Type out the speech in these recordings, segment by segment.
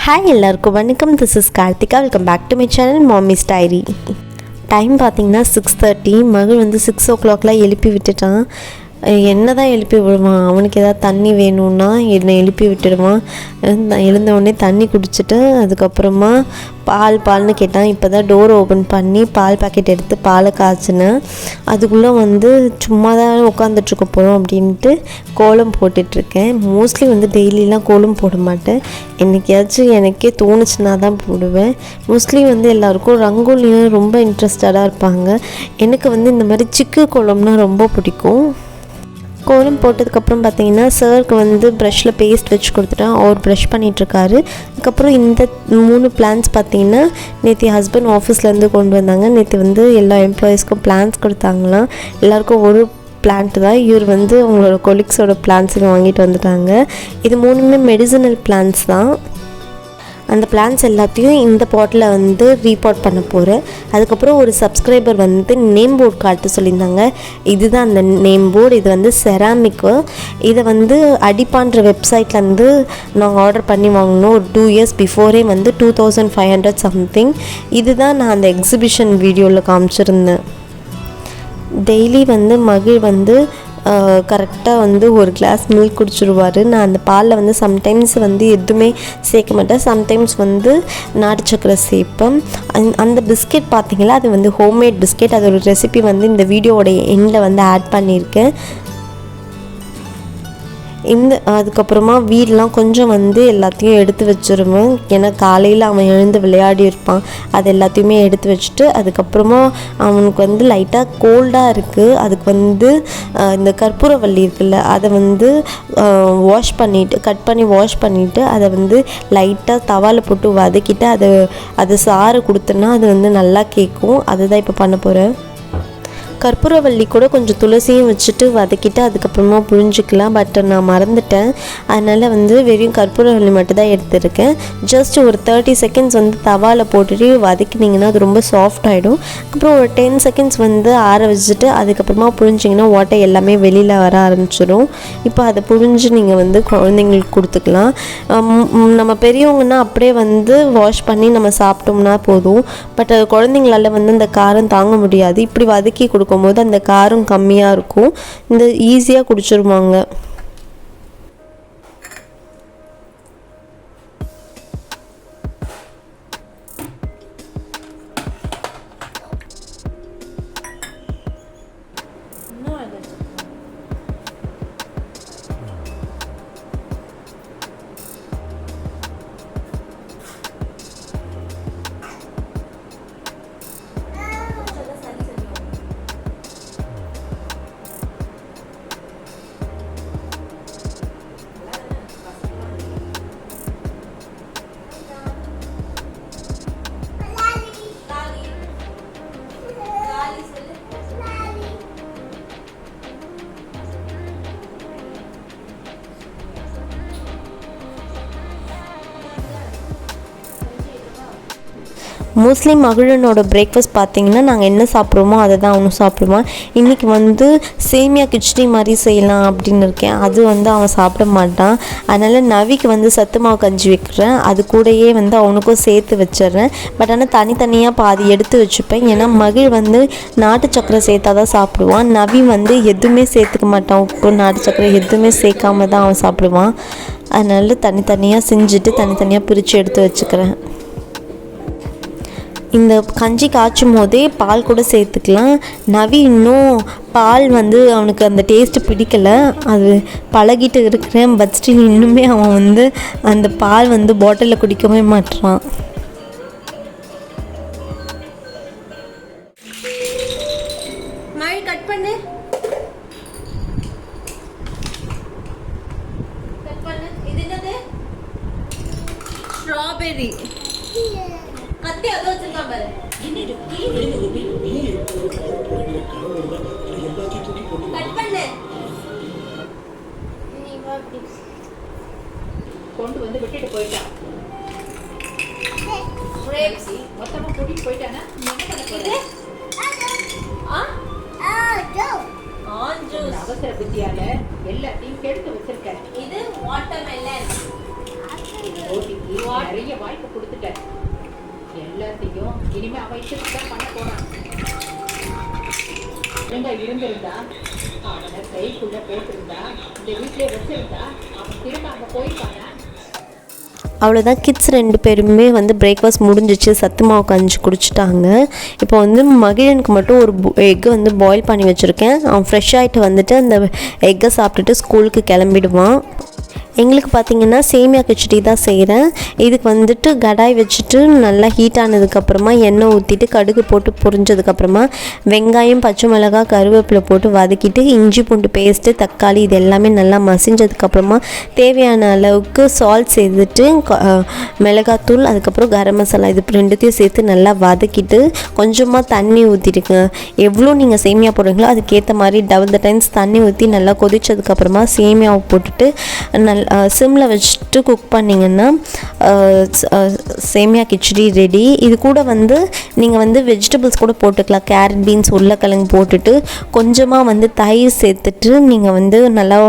Hi எல்லாருக்கும் வணக்கம். This is Karthika. Welcome back to my channel mommy's diary. Time பார்த்திங்கன்னா 6:30. மகள் வந்து 6 o'clock எழுப்பி விட்டுட்டான். என்ன தான் எழுப்பி விடுவான், அவனுக்கு எதாவது தண்ணி வேணும்னா என்னை எழுப்பி விட்டுடுவான். எழுந்தவுடனே தண்ணி குடிச்சிட்டு அதுக்கப்புறமா பால்னு கேட்டான். இப்போ தான் டோர் ஓப்பன் பண்ணி பால் பாக்கெட் எடுத்து பாலை காய்ச்சினேன். அதுக்குள்ளே வந்து சும்மா தான் உட்காந்துட்ருக்க போகிறோம் அப்படின்ட்டு கோலம் போட்டுட்ருக்கேன். மோஸ்ட்லி வந்து டெய்லிலாம் கோலம் போட மாட்டேன். என்றைக்காச்சும் எனக்கே தோணுச்சுன்னா தான் போடுவேன். மோஸ்ட்லி வந்து எல்லாருக்கும் ரங்கோலியும் ரொம்ப இன்ட்ரெஸ்டடாக இருப்பாங்க. எனக்கு வந்து இந்த மாதிரி சிக்கு கோலம்னா ரொம்ப பிடிக்கும். கோலம் போட்டதுக்கப்புறம் பார்த்திங்கன்னா சாருக்கு வந்து ப்ரஷ்ஷில் பேஸ்ட் வச்சு கொடுத்துட்டேன். அவர் ப்ரஷ் பண்ணிகிட்ருக்காரு. அதுக்கப்புறம் இந்த 3 பிளான்ஸ் பார்த்திங்கன்னா நேற்று ஹஸ்பண்ட் ஆஃபீஸ்லேருந்து கொண்டு வந்தாங்க. நேற்று வந்து எல்லா எம்ப்ளாயீஸ்க்கும் பிளான்ஸ் கொடுத்தாங்களாம். எல்லாேருக்கும் ஒரு பிளான்ட் தான். இவர் வந்து அவங்களோட கொலீக்ஸோட பிளான்ஸுங்க வாங்கிட்டு வந்துட்டாங்க. இது 3மே மெடிசினல் பிளான்ஸ் தான். அந்த பிளான்ஸ் எல்லாத்தையும் இந்த பாட்டில் வந்து ரீபாட் பண்ண போகிறேன். அதுக்கப்புறம் ஒரு சப்ஸ்கிரைபர் வந்து நேம் போர்டு காட்ட சொல்லியிருந்தாங்க. இதுதான் அந்த நேம் போர்டு. இது வந்து செராமிக்கு. இதை வந்து அடிப்பான்ற வெப்சைட்லேருந்து நாங்கள் ஆர்டர் பண்ணி வாங்கினோம். ஒரு 2 years பிஃபோரே வந்து 2500 சம்திங். இதுதான் நான் அந்த எக்ஸிபிஷன் வீடியோவில் காமிச்சிருந்தேன். டெய்லி வந்து மகிழ் வந்து கரெக்டாக வந்து ஒரு கிளாஸ் மில்க் குடிச்சிடுவார். நான் அந்த பாலில் வந்து சம்டைம்ஸ் வந்து எதுவுமே சேர்க்க மாட்டேன். சம்டைம்ஸ் வந்து நாட்டு சக்கரை சேர்ப்பேன். அந்த பிஸ்கெட் பார்த்திங்களா, அது வந்து ஹோம்மேட் பிஸ்கெட். அதோட ரெசிபி வந்து இந்த வீடியோவோடைய எண்டில் வந்து ஆட் பண்ணியிருக்கேன். அதுக்கப்புறமா வீடெலாம் கொஞ்சம் வந்து எல்லாத்தையும் எடுத்து வச்சுருவேன். ஏன்னா காலையில் அவன் எழுந்து விளையாடி இருப்பான். அது எல்லாத்தையுமே எடுத்து வச்சுட்டு அதுக்கப்புறமா அவனுக்கு வந்து லைட்டாக கோல்டாக இருக்குது. அதுக்கு வந்து இந்த கற்பூரவள்ளி இருக்குல்ல, அதை வந்து கட் பண்ணி வாஷ் பண்ணிவிட்டு அதை வந்து லைட்டாக தவாவில் போட்டு வதக்கிட்டு அது சாறு கொடுத்தோன்னா அது வந்து நல்லா கேட்கும். அதுதான் இப்போ பண்ண போகிறேன். கற்பூரவள்ளி கூட கொஞ்சம் துளசியும் வச்சுட்டு வதக்கிட்டு அதுக்கப்புறமா புழிஞ்சிக்கலாம். பட் நான் மறந்துட்டேன். அதனால் வந்து வெறும் கற்பூரவள்ளி மட்டும் தான் எடுத்துருக்கேன். ஜஸ்ட் ஒரு 30 seconds வந்து தவாவில் போட்டுட்டு வதக்கினீங்கன்னா அது ரொம்ப சாஃப்ட் ஆகிடும். அப்புறம் ஒரு 10 seconds வந்து ஆற வச்சுட்டு அதுக்கப்புறமா புழிஞ்சிங்கன்னா ஓட்டை எல்லாமே வெளியில் வர ஆரம்பிச்சிடும். இப்போ அதை புழிஞ்சு நீங்கள் வந்து குழந்தைங்களுக்கு கொடுத்துக்கலாம். நம்ம பெரியவங்கன்னா அப்படியே வந்து வாஷ் பண்ணி நம்ம சாப்பிட்டோம்னா போதும். பட் குழந்தைங்களால வந்து அந்த காரம் தாங்க முடியாது. இப்படி வதக்கி கொடுக்கும்போது அந்த காரம் கம்மியாக இருக்கும். இந்த ஈஸியாக குடிச்சிருவாங்க. மோஸ்ட்லி மகிழனோட பிரேக்ஃபாஸ்ட் பார்த்திங்கன்னா நாங்கள் என்ன சாப்பிட்றோமோ அதை தான் அவனும் சாப்பிடுவான். இன்றைக்கி வந்து சேமியா கிச்சடி மாதிரி செய்யலாம் அப்படின்னு இருக்கேன். அது வந்து அவன் சாப்பிட மாட்டான். அதனால் நவிக்கு வந்து சத்து மாவு கஞ்சி வைக்கிறேன். அது கூடயே வந்து அவனுக்கும் சேர்த்து வச்சிட்றேன். பட் ஆனால் தனித்தனியாக பாதி எடுத்து வச்சுப்பேன். ஏன்னா மகிழ் வந்து நாட்டு சக்கரை சேர்த்தா தான் சாப்பிடுவான். நவி வந்து எதுவுமே சேர்த்துக்க மாட்டான். உப்பு நாட்டு சக்கரை எதுவுமே சேர்க்காம தான் அவன் சாப்பிடுவான். அதனால் தனித்தனியாக செஞ்சுட்டு தனித்தனியாக பிரித்து எடுத்து வச்சுக்கிறேன். இந்த கஞ்சி காய்ச்சும் போதே பால் கூட சேர்த்துக்கலாம். நவி இன்னும் பால் வந்து அவனுக்கு அந்த டேஸ்ட்டு பிடிக்கலை. அது பழகிட்டு இருக்கிறேன். பட் ஸ்டில் இன்னுமே அவன் வந்து அந்த பால் வந்து பாட்டிலில் குடிக்கவே மாட்டான். கட் பண்ணு. இது என்னது? ஸ்ட்ராபெரி. கத்தி அது வச்சிருக்கான் பாரு. கட் பண்ணு. கொண்டு வந்து விட்டுட்டு போயிட்டான். கிரேப்ஸ் மொத்தமா கூட்டிட்டு போயிட்டானா? நீ என்ன பண்ண போற? ஆஞ்சூஸ். அவசர புத்தியால எல்லாத்தையும் கெடுத்து வச்சிருக்க. இது வாட்டர்மெலன். ஓடிக்கு நிறைய வாய்ப்பு கொடுத்துட்டேன் எல்லாத்தையும். இனிமே அவன் இஷ்டத்துக்கு தான் பண்ண போறான். இருந்திருந்தா அவனை கைக்குள்ள போட்டிருந்தா இந்த வீட்டிலே வச்சிருந்தா அவன் திரும்ப அங்கே போயிருப்பாங்க. அவ்வளோதான். கிட்ஸ் 2 பேருமே வந்து பிரேக்ஃபாஸ்ட் முடிஞ்சிச்சு, சத்து மாவு கஞ்சி குடிச்சிட்டாங்க. இப்போ வந்து மகிழனுக்கு மட்டும் ஒரு எக்கு வந்து பாயில் பண்ணி வச்சுருக்கேன். அவன் ஃப்ரெஷ் ஆகிட்டு வந்துட்டு அந்த எக்கை சாப்பிட்டுட்டு ஸ்கூலுக்கு கிளம்பிடுவான். எங்களுக்கு பார்த்திங்கன்னா சேமியா கிச்சடி தான் செய்கிறேன். இதுக்கு வந்துட்டு கடாய் வச்சுட்டு நல்லா ஹீட் ஆனதுக்கப்புறமா எண்ணெய் ஊற்றிட்டு கடுகு போட்டு பொரிஞ்சதுக்கப்புறமா வெங்காயம், பச்சை மிளகாய், கருவேப்பிலை போட்டு வதக்கிட்டு இஞ்சி பூண்டு பேஸ்ட்டு, தக்காளி இது எல்லாமே நல்லா மசிஞ்சதுக்கப்புறமா தேவையான அளவுக்கு சால்ட் சேர்த்துட்டு மிளகாத்தூள், அதுக்கப்புறம் கரம் மசாலா இது 2த்தையும் சேர்த்து நல்லா வதக்கிட்டு கொஞ்சமாக தண்ணி ஊற்றிட்டுங்க. எவ்வளோ நீங்கள் சேமியா போடுறீங்களோ அதுக்கேற்ற மாதிரி டபுள் த டைம்ஸ் தண்ணி ஊற்றி நல்லா கொதிச்சதுக்கப்புறமா சேமியாவை போட்டுட்டு சிம்மில் வச்சுட்டு குக் பண்ணிங்கன்னா சேமியா கிச்சடி ரெடி. இது கூட வந்து நீங்கள் வந்து வெஜிடபிள்ஸ் கூட போட்டுக்கலாம். கேரட், பீன்ஸ், உருளைக்கிழங்கு போட்டுட்டு கொஞ்சமாக வந்து தயிர் சேர்த்துட்டு நீங்கள் வந்து நல்லா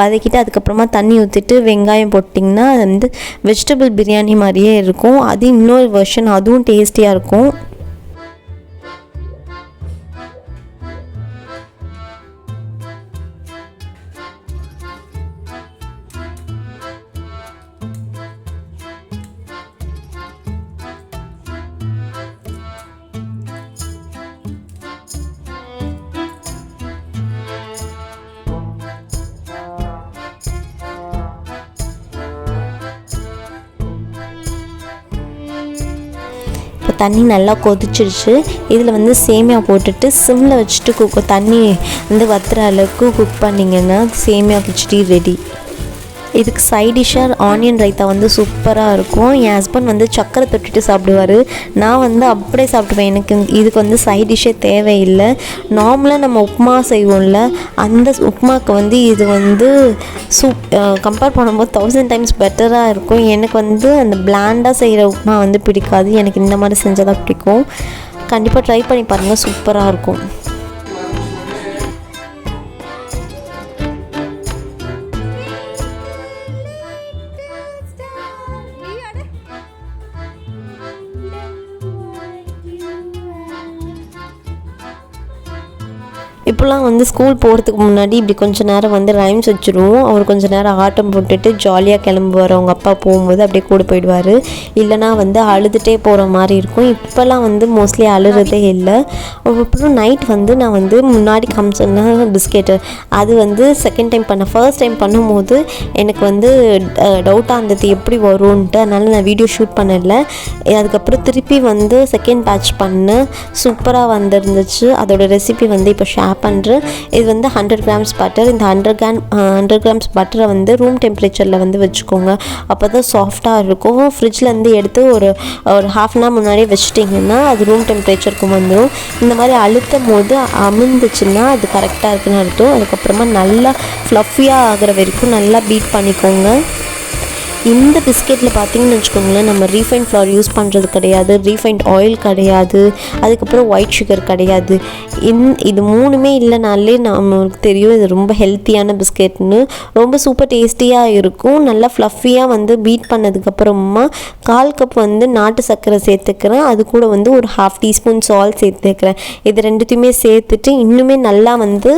வதக்கிட்டு அதுக்கப்புறமா தண்ணி ஊற்றிட்டு வெங்காயம் போட்டிங்கன்னா அது வந்து வெஜிடபிள் பிரியாணி மாதிரியே இருக்கும். அது இன்னொரு வெர்ஷன், அதுவும் டேஸ்டியாக இருக்கும். இப்போ தண்ணி நல்லா கொதிச்சிருச்சு. இதில் வந்து சேமியா போட்டுட்டு சிம்மில் வச்சுட்டு தண்ணி வந்து வத்துற அளவுக்கு குக் பண்ணிங்கன்னா சேமியா கிச்சடி ரெடி. இதுக்கு சைட் டிஷ்ஷாக ஆனியன் ரைத்தா வந்து சூப்பராக இருக்கும். என் ஹஸ்பண்ட் வந்து சக்கரை தொட்டுட்டு சாப்பிடுவார். நான் வந்து அப்படியே சாப்பிடுவேன். எனக்கு இதுக்கு வந்து சைட் டிஷ்ஷே தேவையில்லை. நார்மலாக நம்ம உப்புமா செய்வோம்ல, அந்த உப்புமாவுக்கு வந்து இது வந்து கம்பேர் பண்ணும்போது 1000 டைம்ஸ் பெட்டராக இருக்கும். எனக்கு வந்து அந்த பிளாண்டாக செய்கிற உப்புமா வந்து பிடிக்காது. எனக்கு இந்த மாதிரி செஞ்சால் தான் பிடிக்கும். கண்டிப்பாக ட்ரை பண்ணி பாருங்கள், சூப்பராக இருக்கும். இப்போலாம் வந்து ஸ்கூல் போகிறதுக்கு முன்னாடி இப்படி கொஞ்சம் நேரம் வந்து ரைம்ஸ் வச்சுருவோம். அவர் கொஞ்சம் நேரம் ஆட்டம் போட்டுட்டு ஜாலியாக கிளம்புவார். அவங்க அப்பா போகும்போது அப்படியே கூட போயிடுவார். இல்லைனா வந்து அழுதுகிட்டே போகிற மாதிரி இருக்கும். இப்போல்லாம் வந்து மோஸ்ட்லி அழுறதே இல்லை. அப்புறம் நைட் வந்து நான் வந்து முன்னாடி காமிச்சேன்னா பிஸ்கெட்டு, அது வந்து செகண்ட் டைம் பண்ணேன். ஃபர்ஸ்ட் டைம் பண்ணும்போது எனக்கு வந்து டவுட்டாக இருந்தது எப்படி வரும்ன்ட்டு. அதனால் நான் வீடியோ ஷூட் பண்ணலை. அதுக்கப்புறம் திருப்பி வந்து செகண்ட் பேட்ச் பண்ணேன். சூப்பராக வந்துருந்துச்சு. அதோட ரெசிபி வந்து இப்போ ஷேர் பண்ணுறேன். இது வந்து 100 grams பட்டர். இந்த 100 grams பட்டரை வந்து ரூம் டெம்பரேச்சரில் வந்து வச்சுக்கோங்க. அப்போ தான் சாஃப்டாக இருக்கும். ஃப்ரிட்ஜ்லேருந்து எடுத்து ஒரு ½ hour முன்னாடியே வச்சுட்டிங்கன்னா அது ரூம் டெம்பரேச்சருக்கு வந்துடும். இந்த மாதிரி அழுத்தும் போது அமிழ்ந்துச்சுன்னா அது கரெக்டாக இருக்குன்னு அர்த்தம். அதுக்கப்புறமா நல்லா ஃப்ளஃபியாக ஆகிற வரைக்கும் நல்லா பீட் பண்ணிக்கோங்க. இந்த பிஸ்கெட்டில் பார்த்திங்கன்னு வச்சுக்கோங்களேன், நம்ம ரீஃபைண்ட் ஃப்ளவர் யூஸ் பண்ணுறது கிடையாது, ரீஃபைண்ட் ஆயில் கிடையாது, அதுக்கப்புறம் ஒயிட் சுகர் கிடையாது. இது 3மே இல்லைனாலே நமக்கு தெரியும் இது ரொம்ப ஹெல்த்தியான பிஸ்கெட்னு. ரொம்ப சூப்பர் டேஸ்டியாக இருக்கும். நல்லா ஃப்ளஃபியாக வந்து பீட் பண்ணதுக்கப்புறமா 1/4 கப் வந்து நாட்டு சர்க்கரை சேர்த்துக்கிறேன். அது கூட வந்து ஒரு ½ teaspoon சால்ட் சேர்த்துக்கிறேன். இது 2த்தையுமே சேர்த்துட்டு இன்னுமே நல்லா வந்து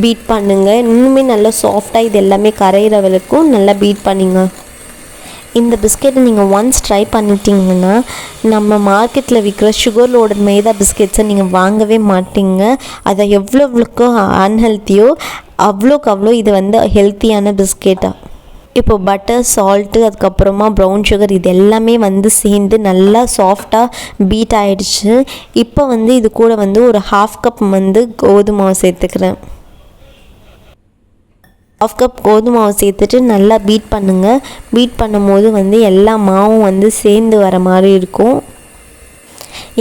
பீட் பண்ணுங்கள். இன்னுமே நல்லா சாஃப்டாக இது எல்லாமே கரையிற வரைக்கும் நல்லா பீட் பண்ணிங்க. இந்த பிஸ்கெட்டை நீங்கள் ஒன்ஸ் ட்ரை பண்ணிட்டீங்கன்னா நம்ம மார்க்கெட்டில் விற்கிற சுகர் லோடட் மைதா பிஸ்கெட்ஸை நீங்கள் வாங்கவே மாட்டீங்க. அதை எவ்வளோக்கு அன்ஹெல்த்தியோ அவ்வளோக்கு அவ்வளோ இது வந்து ஹெல்த்தியான பிஸ்கெட்டாக. இப்போ பட்டர், சால்ட்டு, அதுக்கப்புறமா ப்ரௌன் சுகர் இது எல்லாமே வந்து சேர்ந்து நல்லா சாஃப்டாக பீட் ஆகிடுச்சு. இப்போ வந்து இது கூட வந்து ஒரு ½ கப் வந்து கோதுமை மாவு சேர்த்துக்கிறேன். ½ கப் கோதுமை மாவு சேர்த்துட்டு நல்லா பீட் பண்ணுங்கள். பீட் பண்ணும்போது வந்து எல்லா மாவும் வந்து சேர்ந்து வர மாதிரி இருக்கும்.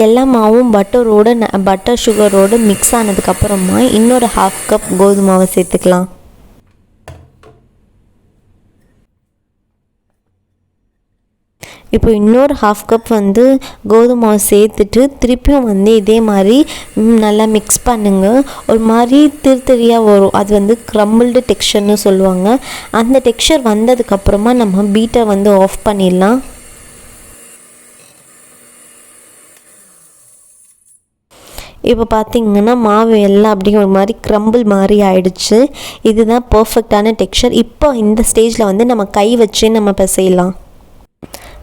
எல்லா மாவும் பட்டர் சுகரோடு மிக்ஸ் ஆனதுக்கப்புறமா இன்னொரு ½ கப் கோதுமை மாவை சேர்த்துக்கலாம். இப்போ இன்னொரு ½ கப் வந்து கோதுமை மாவு சேர்த்துட்டு திருப்பியும் வந்து இதே மாதிரி நல்லா மிக்ஸ் பண்ணுங்கள். ஒரு மாதிரி திரியாக வரும். அது வந்து க்ரம்பிள்டு டெக்ஸ்சர்னு சொல்லுவாங்க. அந்த டெக்ஸ்சர் வந்ததுக்கப்புறமா நம்ம பீட்டை வந்து ஆஃப் பண்ணிடலாம். இப்போ பார்த்திங்கன்னா மாவு எல்லாம் அப்படியே ஒரு மாதிரி க்ரம்பிள் மாதிரி ஆயிடுச்சு. இதுதான் பர்ஃபெக்டான டெக்ஸ்சர். இப்போ இந்த ஸ்டேஜில் வந்து நம்ம கை வச்சு நம்ம பிசையலாம்.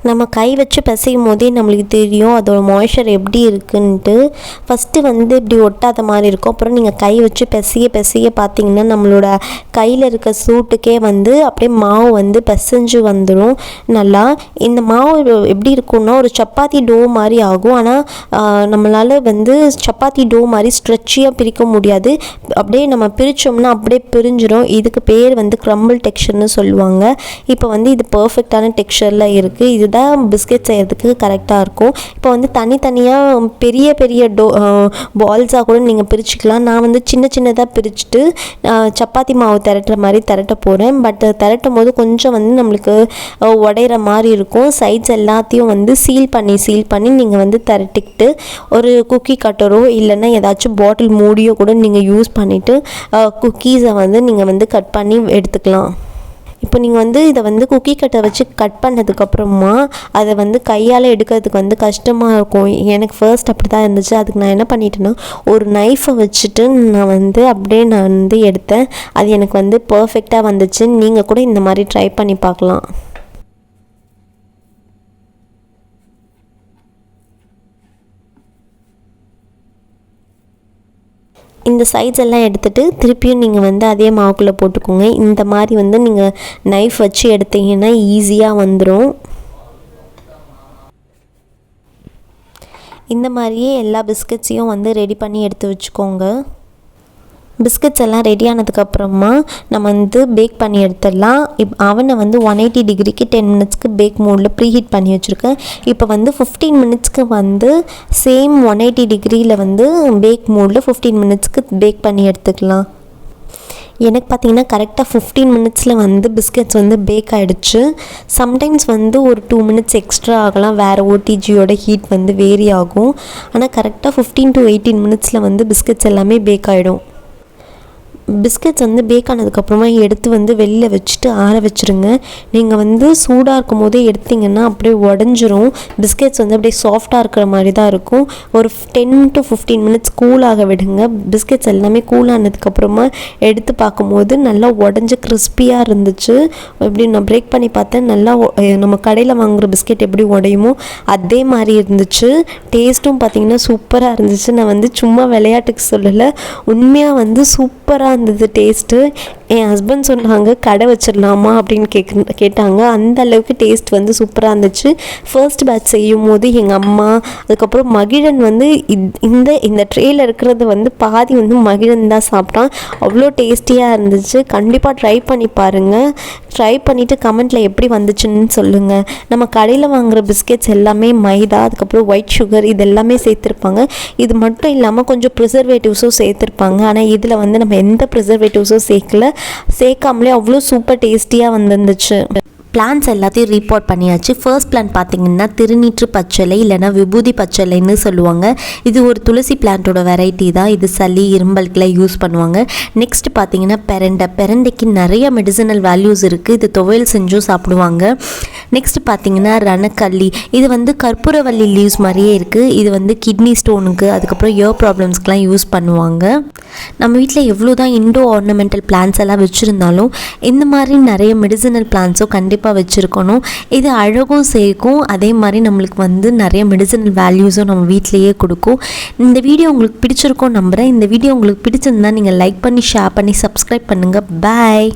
நம்ம கை வச்சு பிசையும் போதே நம்மளுக்கு தெரியும் அதோட மாய்ஸ்சர் எப்படி இருக்குன்ட்டு. ஃபஸ்ட்டு வந்து இப்படி ஒட்டாத மாதிரி இருக்கும். அப்புறம் நீங்கள் கை வச்சு பிசைய பார்த்தீங்கன்னா நம்மளோட கையில் இருக்க சூட்டுக்கே வந்து அப்படியே மாவு வந்து பிசைஞ்சு வந்துடும் நல்லா. இந்த மாவு எப்படி இருக்குன்னா ஒரு சப்பாத்தி டோ மாதிரி ஆகும். ஆனால் நம்மளால் வந்து சப்பாத்தி டோ மாதிரி ஸ்ட்ரெச்சியாக பிரிக்க முடியாது. அப்படியே நம்ம பிரித்தோம்னா அப்படியே பிரிஞ்சிடும். இதுக்கு பேர் வந்து க்ரம்பிள் டெக்ஸ்சர்னு சொல்லுவாங்க. இப்போ வந்து இது பர்ஃபெக்டான டெக்ஸ்சரில் இருக்குது. இதுதான் பிஸ்கெட் செய்கிறதுக்கு கரெக்டாக இருக்கும். இப்போ வந்து தனித்தனியாக பெரிய பெரிய பால்ஸாக கூட நீங்கள் பிரிச்சுக்கலாம். நான் வந்து சின்னதாக பிரிச்சுட்டு சப்பாத்தி மாவு திரட்டுற மாதிரி திரட்ட போகிறேன். பட் திரட்டும் போது கொஞ்சம் வந்து நம்மளுக்கு உடையிற மாதிரி இருக்கும். சைட்ஸ் எல்லாத்தையும் வந்து சீல் பண்ணி நீங்கள் வந்து திரட்டிக்கிட்டு ஒரு குக்கி கட்டரோ இல்லைன்னா ஏதாச்சும் பாட்டில் மூடியோ கூட நீங்கள் யூஸ் பண்ணிவிட்டு குக்கீஸை வந்து நீங்கள் வந்து கட் பண்ணி எடுத்துக்கலாம். இப்போ நீங்கள் வந்து இதை வந்து குக்கி கட்டை வச்சு கட் பண்ணதுக்கப்புறமா அதை வந்து கையால் எடுக்கிறதுக்கு வந்து கஷ்டமாக இருக்கும். எனக்கு ஃபர்ஸ்ட் அப்படி தான் இருந்துச்சு. அதுக்கு நான் என்ன பண்ணிட்டேன்னா ஒரு நைஃபை வச்சுட்டு நான் வந்து எடுத்தேன். அது எனக்கு வந்து பர்ஃபெக்டாக வந்துச்சு. நீங்கள் கூட இந்த மாதிரி ட்ரை பண்ணி பார்க்கலாம். இந்த சைட்ஸ் எல்லாம் எடுத்துகிட்டு திருப்பியும் நீங்கள் வந்து அதே மாவுக்குள்ளே போட்டுக்கோங்க. இந்த மாதிரி வந்து நீங்கள் நைஃப் வச்சு எடுத்தீங்கன்னா ஈஸியாக வந்துடும். இந்த மாதிரியே எல்லா பிஸ்கட்ஸையும் வந்து ரெடி பண்ணி எடுத்து வச்சுக்கோங்க. பிஸ்கட்ஸ் எல்லாம் ரெடி ஆனதுக்கப்புறமா நம்ம வந்து பேக் பண்ணி எடுத்துடலாம். அவனை வந்து 180 டிகிரிக்கு 10 மினிட்ஸ்க்கு பேக் மோடில் ப்ரீஹீட் பண்ணி வச்சுருக்கேன். இப்போ வந்து 15 மினிட்ஸ்க்கு வந்து சேம் 180 டிகிரியில் வந்து பேக் மோடில் 15 மினிட்ஸ்க்கு பேக் பண்ணி எடுத்துக்கலாம். எனக்கு பார்த்திங்கன்னா கரெக்டாக 15 மினிட்ஸில் வந்து பிஸ்கெட்ஸ் வந்து பேக் ஆகிடுச்சு. சம்டைம்ஸ் வந்து ஒரு 2 மினிட்ஸ் எக்ஸ்ட்ரா ஆகலாம். வேறு ஓடிஜியோட ஹீட் வந்து வேரி ஆகும். ஆனால் கரெக்டாக 15 to 18 மினிட்ஸில் வந்து பிஸ்கெட்ஸ் எல்லாமே பேக் ஆகிடும். பிஸ்கெட்ஸ் வந்து பேக் ஆனதுக்கப்புறமா எடுத்து வந்து வெளியில் வச்சுட்டு ஆற வச்சுருங்க. நீங்கள் வந்து சூடாக இருக்கும் போதே எடுத்திங்கன்னா அப்படியே உடஞ்சிரும். பிஸ்கெட்ஸ் வந்து அப்படியே சாஃப்டாக இருக்கிற மாதிரி தான் இருக்கும். ஒரு 10 to 15 மினிட்ஸ் கூலாக விடுங்க. பிஸ்கெட்ஸ் எல்லாமே கூலானதுக்கப்புறமா எடுத்து பார்க்கும்போது நல்லா உடஞ்சி கிறிஸ்பியாக இருந்துச்சு. எப்படி நான் பிரேக் பண்ணி பார்த்தேன். நல்லா நம்ம கடையில் வாங்குகிற பிஸ்கெட் எப்படி உடையுமோ அதே மாதிரி இருந்துச்சு. டேஸ்ட்டும் பார்த்திங்கன்னா சூப்பராக இருந்துச்சு. நான் வந்து சும்மா விளையாட்டுக்கு சொல்லலை, உண்மையாக வந்து சூப்பராக இருந்தது டேஸ்ட்டு. என் ஹஸ்பண்ட் சொன்னாங்க கடை வச்சிடலாமா அப்படின்னு கேட்டாங்க. அந்த அளவுக்கு டேஸ்ட் வந்து சூப்பராக இருந்துச்சு. ஃபர்ஸ்ட் பேட்ச் செய்யும் போது எங்கள் அம்மா அதுக்கப்புறம் மகிழன் வந்து இந்த ட்ரேயில் இருக்கிறது வந்து பாதி வந்து மகிழன் தான் சாப்பிட்டான். அவ்வளோ டேஸ்டியாக இருந்துச்சு. கண்டிப்பாக ட்ரை பண்ணி பாருங்கள். ட்ரை பண்ணிவிட்டு கமெண்ட்டில் எப்படி வந்துச்சுன்னு சொல்லுங்கள். நம்ம கடையில் வாங்குகிற பிஸ்கெட்ஸ் எல்லாமே மைதா, அதுக்கப்புறம் ஒயிட் சுகர் இது எல்லாமே சேர்த்துருப்பாங்க. இது மட்டும் இல்லாமல் கொஞ்சம் ப்ரிசர்வேட்டிவ்ஸும் சேர்த்துருப்பாங்க. ஆனால் இதில் வந்து நம்ம எந்த ப்ரிசர்வேட்டிவ்ஸும் சேர்க்காமலே அவ்வளோ சூப்பர் டேஸ்டியாக வந்துருந்துச்சு. பிளான்ஸ் எல்லாத்தையும் ரீபோர்ட் பண்ணியாச்சு. ஃபர்ஸ்ட் பிளான் பார்த்திங்கன்னா திருநீற்று பச்சளை இல்லைனா விபூதி பச்சளைன்னு சொல்லுவாங்க. இது ஒரு துளசி பிளான்ட்டோட வெரைட்டி தான். இது சளி இரும்பலுக்குலாம் யூஸ் பண்ணுவாங்க. நெக்ஸ்ட் பார்த்திங்கன்னா பெரண்டைக்கு நிறைய மெடிசினல் வேல்யூஸ் இருக்குது. இது துவையல் செஞ்சும் சாப்பிடுவாங்க. நெக்ஸ்ட் பார்த்திங்கன்னா ரணக்கல்லி. இது வந்து கற்பூரவள்ளி லீவ்ஸ் மாதிரியே இருக்குது. இது வந்து கிட்னி ஸ்டோனுக்கு அதுக்கப்புறம் இயர் ப்ராப்ளம்ஸ்க்கெலாம் யூஸ் பண்ணுவாங்க. நம்ம வீட்டில் எவ்வளோ தான் இண்டோ ஆர்னமெண்டல் பிளான்ஸ் எல்லாம் வச்சுருந்தாலும் இந்த மாதிரி நிறைய மெடிசினல் பிளான்ஸும் கண்டிப்பாக வச்சுருக்கணும். இது அழகும் சேர்க்கும், அதே மாதிரி நம்மளுக்கு வந்து நிறைய மெடிசினல் வேல்யூஸும் நம்ம வீட்டிலையே கொடுக்கும். இந்த வீடியோ உங்களுக்கு பிடிச்சிருக்கோம் நம்புகிறேன். இந்த வீடியோ உங்களுக்கு பிடிச்சிருந்தா நீங்கள் லைக் பண்ணி ஷேர் பண்ணி சப்ஸ்கிரைப் பண்ணுங்கள். பாய்.